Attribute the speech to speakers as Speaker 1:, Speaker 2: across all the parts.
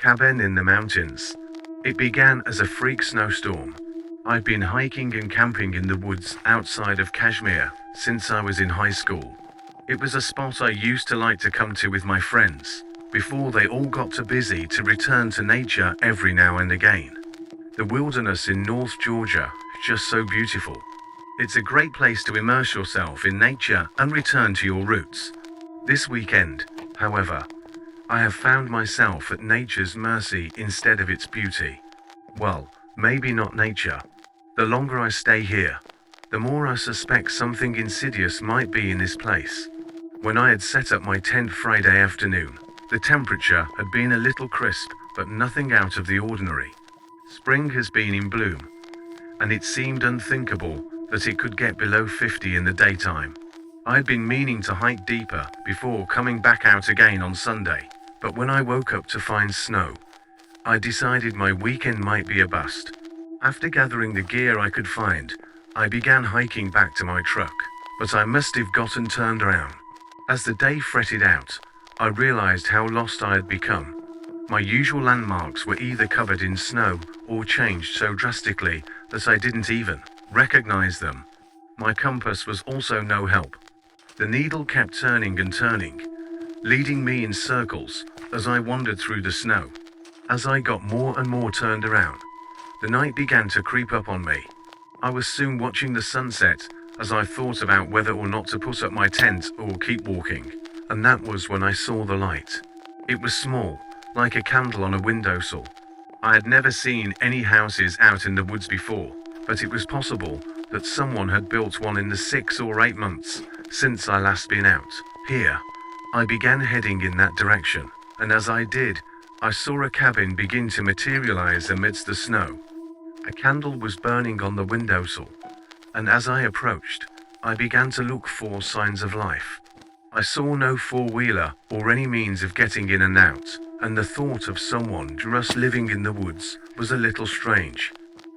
Speaker 1: Cabin in the mountains. It began as a freak snowstorm. I've been hiking and camping in the woods outside of Kashmir since I was in high school. It was a spot I used to like to come to with my friends, before they all got too busy to return to nature every now and again. The wilderness in North Georgia is just so beautiful. It's a great place to immerse yourself in nature and return to your roots. This weekend, however, I have found myself at nature's mercy instead of its beauty. Well, maybe not nature. The longer I stay here, the more I suspect something insidious might be in this place. When I had set up my tent Friday afternoon, the temperature had been a little crisp, but nothing out of the ordinary. Spring has been in bloom, and it seemed unthinkable that it could get below 50 in the daytime. I had been meaning to hike deeper before coming back out again on Sunday, but when I woke up to find snow, I decided my weekend might be a bust. After gathering the gear I could find, I began hiking back to my truck, but I must have gotten turned around. As the day fretted out, I realized how lost I had become. My usual landmarks were either covered in snow or changed so drastically that I didn't even recognize them. My compass was also no help. The needle kept turning and turning, leading me in circles as I wandered through the snow. As I got more and more turned around, the night began to creep up on me. I was soon watching the sunset as I thought about whether or not to put up my tent or keep walking, and that was when I saw the light. It was small, like a candle on a windowsill. I had never seen any houses out in the woods before, but it was possible that someone had built one in the 6 or 8 months since I last been out. Here, I began heading in that direction, and as I did, I saw a cabin begin to materialize amidst the snow. A candle was burning on the windowsill, and as I approached, I began to look for signs of life. I saw no four-wheeler or any means of getting in and out, and the thought of someone just living in the woods was a little strange.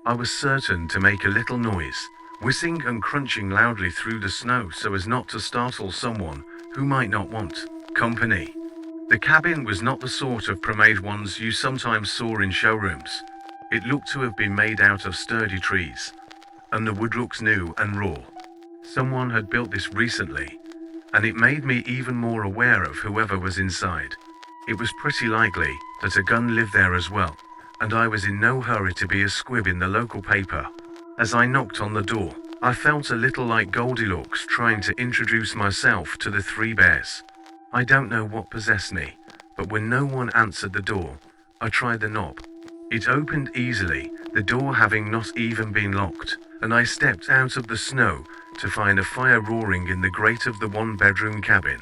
Speaker 1: I was certain to make a little noise, whistling and crunching loudly through the snow so as not to startle someone who might not want company. The cabin was not the sort of pre-made ones you sometimes saw in showrooms. It looked to have been made out of sturdy trees, and the wood looks new and raw. Someone had built this recently, and it made me even more aware of whoever was inside. It was pretty likely that a gun lived there as well, and I was in no hurry to be a squib in the local paper. As I knocked on the door, I felt a little like Goldilocks trying to introduce myself to the 3 bears. I don't know what possessed me, but when no one answered the door, I tried the knob. It opened easily, the door having not even been locked, and I stepped out of the snow to find a fire roaring in the grate of the 1-bedroom cabin.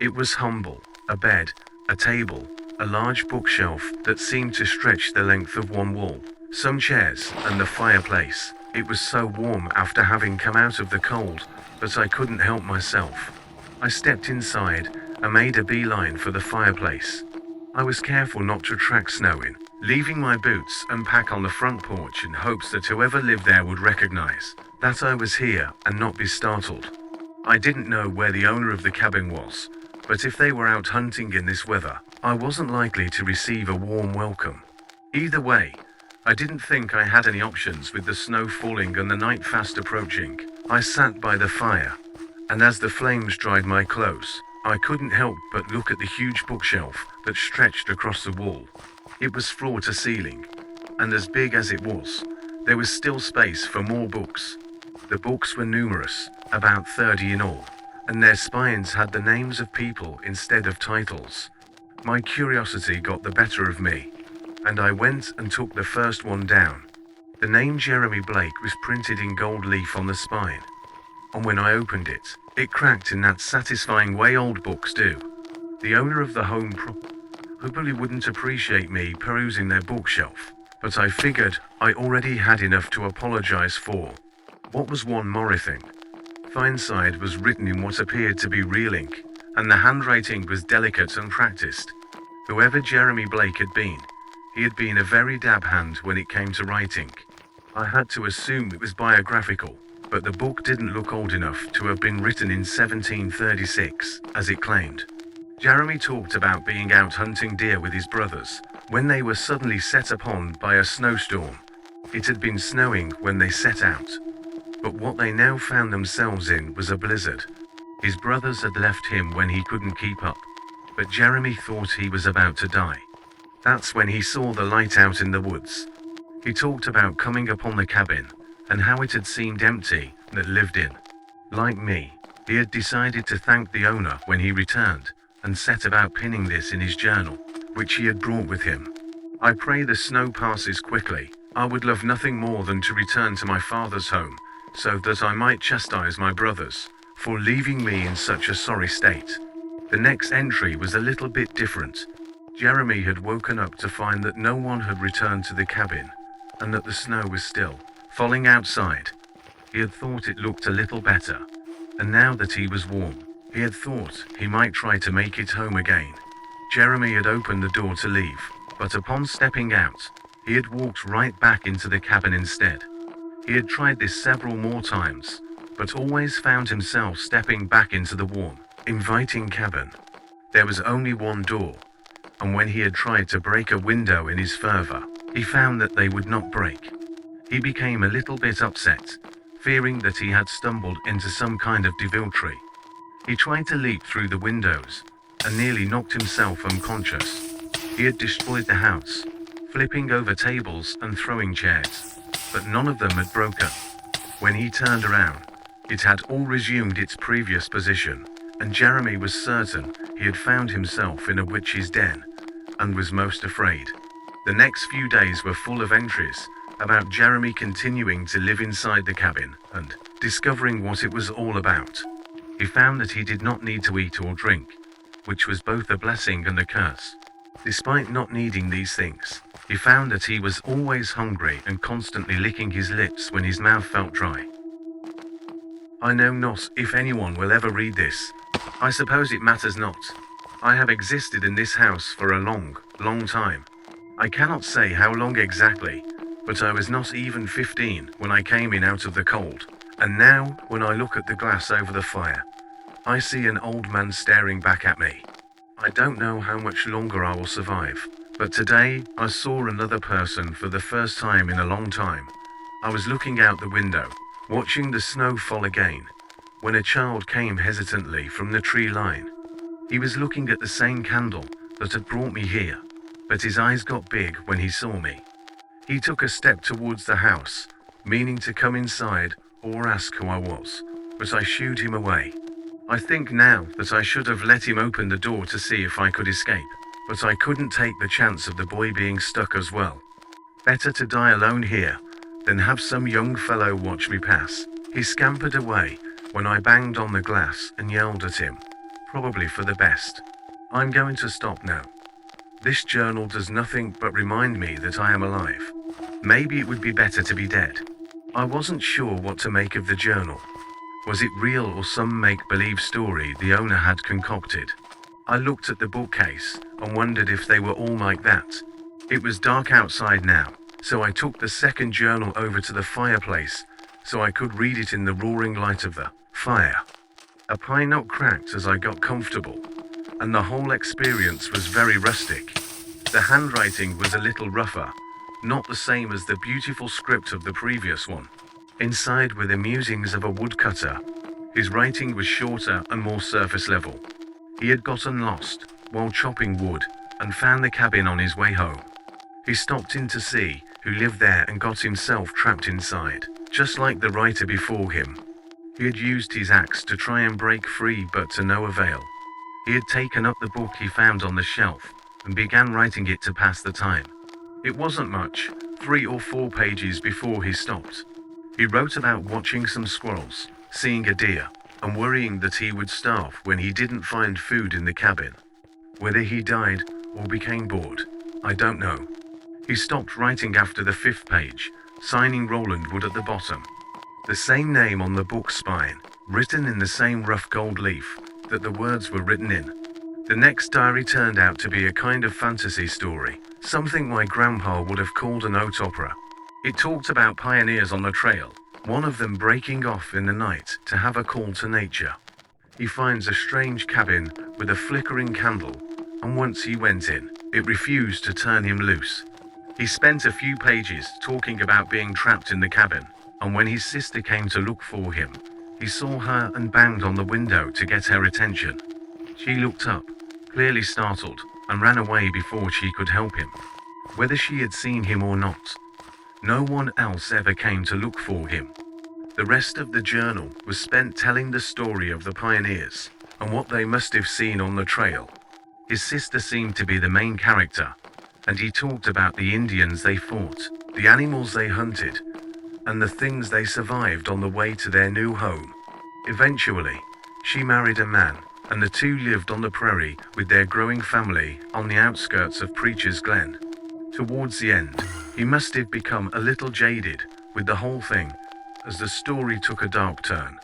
Speaker 1: It was humble: a bed, a table, a large bookshelf that seemed to stretch the length of one wall, some chairs, and the fireplace. It was so warm after having come out of the cold, but I couldn't help myself. I stepped inside and made a beeline for the fireplace. I was careful not to track snow in, leaving my boots and pack on the front porch in hopes that whoever lived there would recognize that I was here and not be startled. I didn't know where the owner of the cabin was, but if they were out hunting in this weather, I wasn't likely to receive a warm welcome. Either way, I didn't think I had any options with the snow falling and the night fast approaching. I sat by the fire, and as the flames dried my clothes, I couldn't help but look at the huge bookshelf that stretched across the wall. It was floor to ceiling, and as big as it was, there was still space for more books. The books were numerous, about 30 in all, and their spines had the names of people instead of titles. My curiosity got the better of me, and I went and took the first one down. The name Jeremy Blake was printed in gold leaf on the spine, and when I opened it, it cracked in that satisfying way old books do. The owner of the home probably wouldn't appreciate me perusing their bookshelf, but I figured I already had enough to apologize for. What was one more thing? Fineside was written in what appeared to be real ink, and the handwriting was delicate and practiced. Whoever Jeremy Blake had been, he had been a very dab hand when it came to writing. I had to assume it was biographical, but the book didn't look old enough to have been written in 1736, as it claimed. Jeremy talked about being out hunting deer with his brothers, when they were suddenly set upon by a snowstorm. It had been snowing when they set out, but what they now found themselves in was a blizzard. His brothers had left him when he couldn't keep up, but Jeremy thought he was about to die. That's when he saw the light out in the woods. He talked about coming upon the cabin, and how it had seemed empty, that lived in. Like me, he had decided to thank the owner when he returned, and set about pinning this in his journal, which he had brought with him. I pray the snow passes quickly. I would love nothing more than to return to my father's home, so that I might chastise my brothers for leaving me in such a sorry state. The next entry was a little bit different. Jeremy had woken up to find that no one had returned to the cabin, and that the snow was still falling outside. He had thought it looked a little better, and now that he was warm, he had thought he might try to make it home again. Jeremy had opened the door to leave, but upon stepping out, he had walked right back into the cabin instead. He had tried this several more times, but always found himself stepping back into the warm, inviting cabin. There was only one door, and when he had tried to break a window in his fervor, he found that they would not break. He became a little bit upset, fearing that he had stumbled into some kind of deviltry. He tried to leap through the windows, and nearly knocked himself unconscious. He had destroyed the house, flipping over tables and throwing chairs, but none of them had broken. When he turned around, it had all resumed its previous position, and Jeremy was certain he had found himself in a witch's den, and was most afraid. The next few days were full of entries about Jeremy continuing to live inside the cabin, and discovering what it was all about. He found that he did not need to eat or drink, which was both a blessing and a curse. Despite not needing these things, he found that he was always hungry and constantly licking his lips when his mouth felt dry. I know not if anyone will ever read this. I suppose it matters not. I have existed in this house for a long, long time. I cannot say how long exactly, but I was not even 15 when I came in out of the cold, and now, when I look at the glass over the fire, I see an old man staring back at me. I don't know how much longer I will survive, but today I saw another person for the first time in a long time. I was looking out the window, watching the snow fall again, when a child came hesitantly from the tree line. He was looking at the same candle that had brought me here, but his eyes got big when he saw me. He took a step towards the house, meaning to come inside or ask who I was, but I shooed him away. I think now that I should have let him open the door to see if I could escape, but I couldn't take the chance of the boy being stuck as well. Better to die alone here than have some young fellow watch me pass. He scampered away when I banged on the glass and yelled at him, probably for the best. I'm going to stop now. This journal does nothing but remind me that I am alive. Maybe it would be better to be dead. I wasn't sure what to make of the journal. Was it real or some make-believe story the owner had concocted? I looked at the bookcase and wondered if they were all like that. It was dark outside now, so I took the second journal over to the fireplace so I could read it in the roaring light of the fire. A pine knot cracked as I got comfortable, and the whole experience was very rustic. The handwriting was a little rougher, not the same as the beautiful script of the previous one. Inside were the musings of a woodcutter. His writing was shorter and more surface level. He had gotten lost while chopping wood and found the cabin on his way home. He stopped in to see who lived there and got himself trapped inside, just like the writer before him. He had used his axe to try and break free, but to no avail. He had taken up the book he found on the shelf and began writing it to pass the time. It wasn't much, 3 or 4 pages before he stopped. He wrote about watching some squirrels, seeing a deer, and worrying that he would starve when he didn't find food in the cabin. Whether he died or became bored, I don't know. He stopped writing after the 5th page, signing Roland Wood at the bottom. The same name on the book spine, written in the same rough gold leaf that the words were written in. The next diary turned out to be a kind of fantasy story, something my grandpa would have called an haute opera. It talked about pioneers on the trail, one of them breaking off in the night to have a call to nature. He finds a strange cabin with a flickering candle, and once he went in, It refused to turn him loose. He spent a few pages talking about being trapped in the cabin, and when his sister came to look for him, he saw her and banged on the window to get her attention. She looked up, clearly startled, and ran away before she could help him. Whether she had seen him or not, no one else ever came to look for him. The rest of the journal was spent telling the story of the pioneers and what they must have seen on the trail. His sister seemed to be the main character, and he talked about the Indians they fought, the animals they hunted, and the things they survived on the way to their new home. Eventually, she married a man, and the two lived on the prairie with their growing family on the outskirts of Preacher's Glen. Towards the end, he must have become a little jaded with the whole thing, as the story took a dark turn.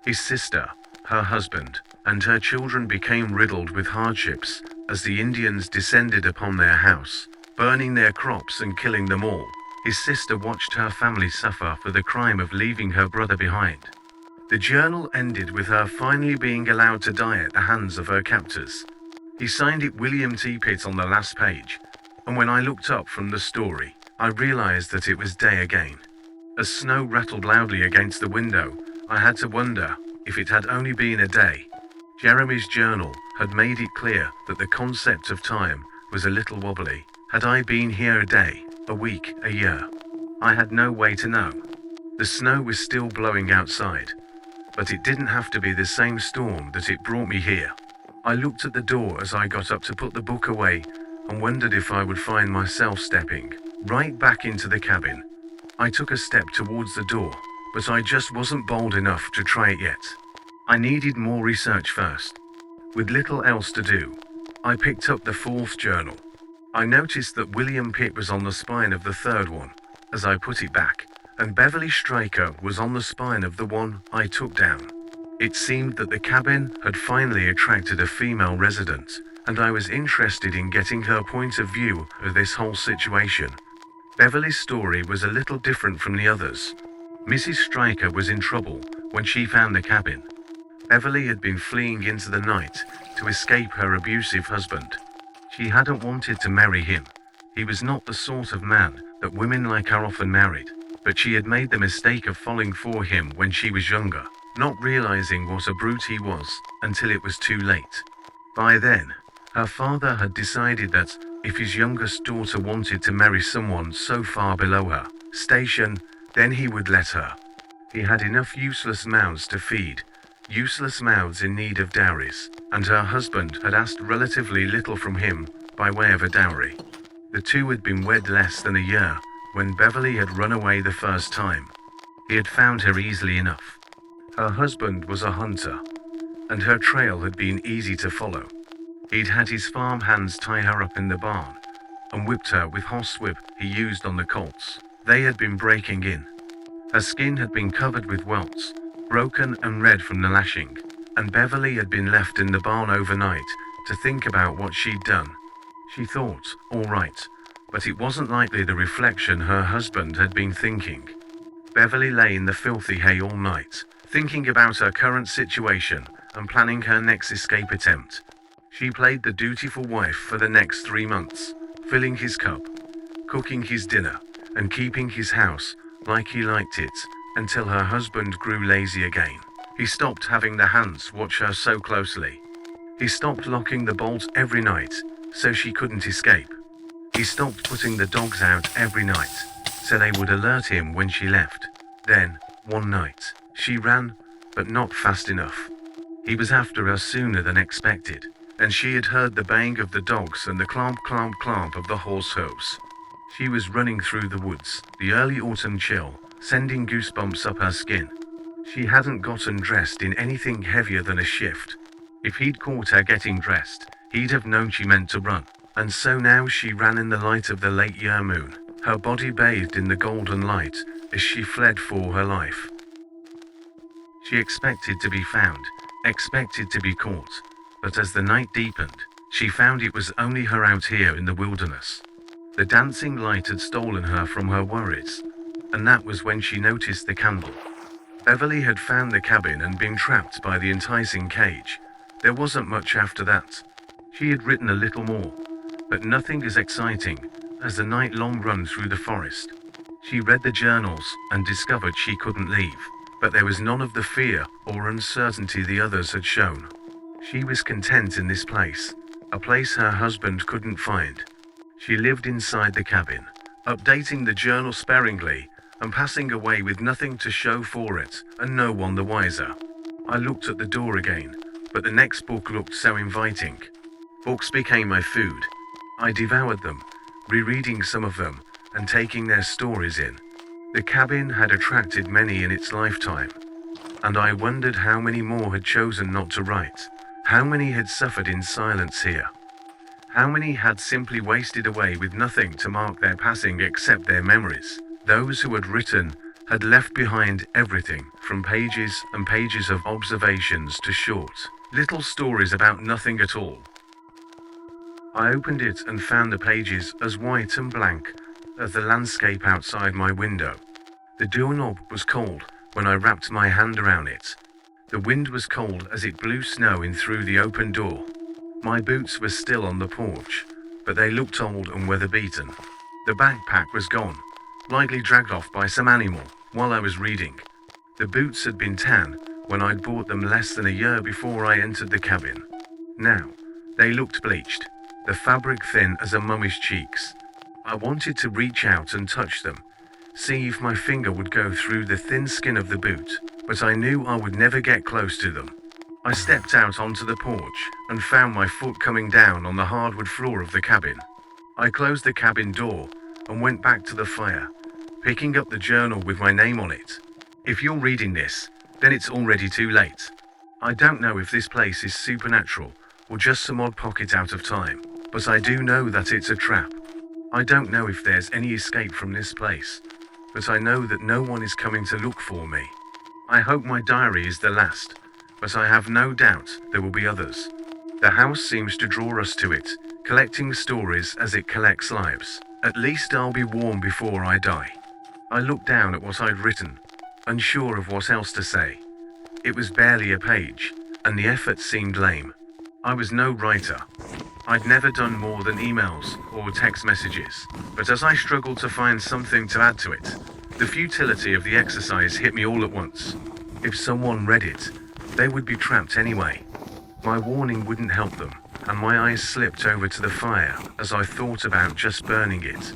Speaker 1: His sister, her husband, and her children became riddled with hardships as the Indians descended upon their house, burning their crops and killing them all. His sister watched her family suffer for the crime of leaving her brother behind. The journal ended with her finally being allowed to die at the hands of her captors. He signed it William T. Pitt on the last page, and when I looked up from the story, I realized that it was day again. As snow rattled loudly against the window, I had to wonder if it had only been a day. Jeremy's journal had made it clear that the concept of time was a little wobbly. Had I been here a day, a week, a year? I had no way to know. The snow was still blowing outside, but it didn't have to be the same storm that it brought me here. I looked at the door as I got up to put the book away and wondered if I would find myself stepping right back into the cabin. I took a step towards the door, but I just wasn't bold enough to try it yet. I needed more research first. With little else to do, I picked up the fourth journal. I noticed that William Pitt was on the spine of the third one, as I put it back, and Beverly Stryker was on the spine of the one I took down. It seemed that the cabin had finally attracted a female resident, and I was interested in getting her point of view of this whole situation. Beverly's story was a little different from the others. Mrs. Stryker was in trouble when she found the cabin. Beverly had been fleeing into the night to escape her abusive husband. She hadn't wanted to marry him. He was not the sort of man that women like her often married, but she had made the mistake of falling for him when she was younger, not realizing what a brute he was until it was too late. By then, her father had decided that if his youngest daughter wanted to marry someone so far below her station, then he would let her. He had enough useless mouths to feed, useless mouths in need of dowries, and her husband had asked relatively little from him by way of a dowry. The two had been wed less than a year when Beverly had run away the first time. He had found her easily enough. Her husband was a hunter, and her trail had been easy to follow. He'd had his farm hands tie her up in the barn and whipped her with horsewhip he used on the colts. They had been breaking in. Her skin had been covered with welts, broken and red from the lashing, and Beverly had been left in the barn overnight to think about what she'd done. She thought, all right, but it wasn't likely the reflection her husband had been thinking. Beverly lay in the filthy hay all night, thinking about her current situation and planning her next escape attempt. She played the dutiful wife for the next 3 months, filling his cup, cooking his dinner, and keeping his house like he liked it, until her husband grew lazy again. He stopped having the hands watch her so closely. He stopped locking the bolts every night, so she couldn't escape. He stopped putting the dogs out every night, so they would alert him when she left. Then, one night, she ran, but not fast enough. He was after her sooner than expected, and she had heard the baying of the dogs and the clomp clomp clomp of the horse hooves. She was running through the woods, the early autumn chill, sending goosebumps up her skin. She hadn't gotten dressed in anything heavier than a shift. If he'd caught her getting dressed, he'd have known she meant to run, and so now she ran in the light of the late year moon, her body bathed in the golden light as she fled for her life. She expected to be found, expected to be caught, but as the night deepened, she found it was only her out here in the wilderness. The dancing light had stolen her from her worries, and that was when she noticed the candle. Beverly had found the cabin and been trapped by the enticing cage. There wasn't much after that. She had written a little more, but nothing as exciting as the night-long run through the forest. She read the journals and discovered she couldn't leave, but there was none of the fear or uncertainty the others had shown. She was content in this place, a place her husband couldn't find. She lived inside the cabin, updating the journal sparingly and passing away with nothing to show for it and no one the wiser. I looked at the door again, but the next book looked so inviting. Books became my food. I devoured them, rereading some of them and taking their stories in. The cabin had attracted many in its lifetime, and I wondered how many more had chosen not to write, how many had suffered in silence here, how many had simply wasted away with nothing to mark their passing except their memories. Those who had written had left behind everything from pages and pages of observations to short, little stories about nothing at all. I opened it and found the pages as white and blank as the landscape outside my window. The doorknob was cold when I wrapped my hand around it. The wind was cold as it blew snow in through the open door. My boots were still on the porch, but they looked old and weather-beaten. The backpack was gone, likely dragged off by some animal while I was reading. The boots had been tan when I'd bought them less than a year before I entered the cabin. Now, they looked bleached, the fabric thin as a mummy's cheeks. I wanted to reach out and touch them, see if my finger would go through the thin skin of the boot, but I knew I would never get close to them. I stepped out onto the porch and found my foot coming down on the hardwood floor of the cabin. I closed the cabin door and went back to the fire, picking up the journal with my name on it. If you're reading this, then it's already too late. I don't know if this place is supernatural or just some odd pocket out of time, but I do know that it's a trap. I don't know if there's any escape from this place, but I know that no one is coming to look for me. I hope my diary is the last, but I have no doubt there will be others. The house seems to draw us to it, collecting stories as it collects lives. At least I'll be warm before I die. I looked down at what I'd written, unsure of what else to say. It was barely a page, and the effort seemed lame. I was no writer. I'd never done more than emails or text messages, but as I struggled to find something to add to it, the futility of the exercise hit me all at once. If someone read it, they would be trapped anyway. My warning wouldn't help them, and my eyes slipped over to the fire as I thought about just burning it.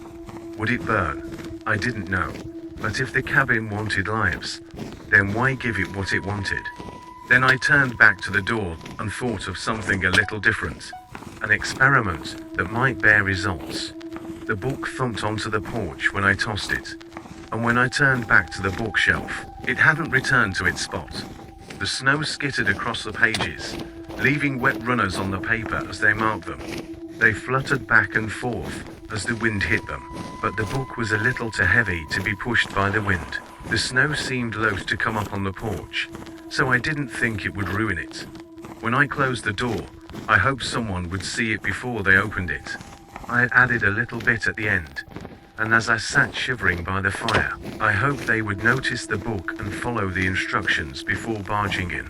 Speaker 1: Would it burn? I didn't know. But if the cabin wanted lives, then why give it what it wanted? Then I turned back to the door and thought of something a little different. An experiment that might bear results. The book thumped onto the porch when I tossed it, and when I turned back to the bookshelf, it hadn't returned to its spot. The snow skittered across the pages, leaving wet runners on the paper as they marked them. They fluttered back and forth as the wind hit them, but the book was a little too heavy to be pushed by the wind. The snow seemed loath to come up on the porch, so I didn't think it would ruin it. When I closed the door, I hoped someone would see it before they opened it. I had added a little bit at the end, and as I sat shivering by the fire, I hoped they would notice the book and follow the instructions before barging in.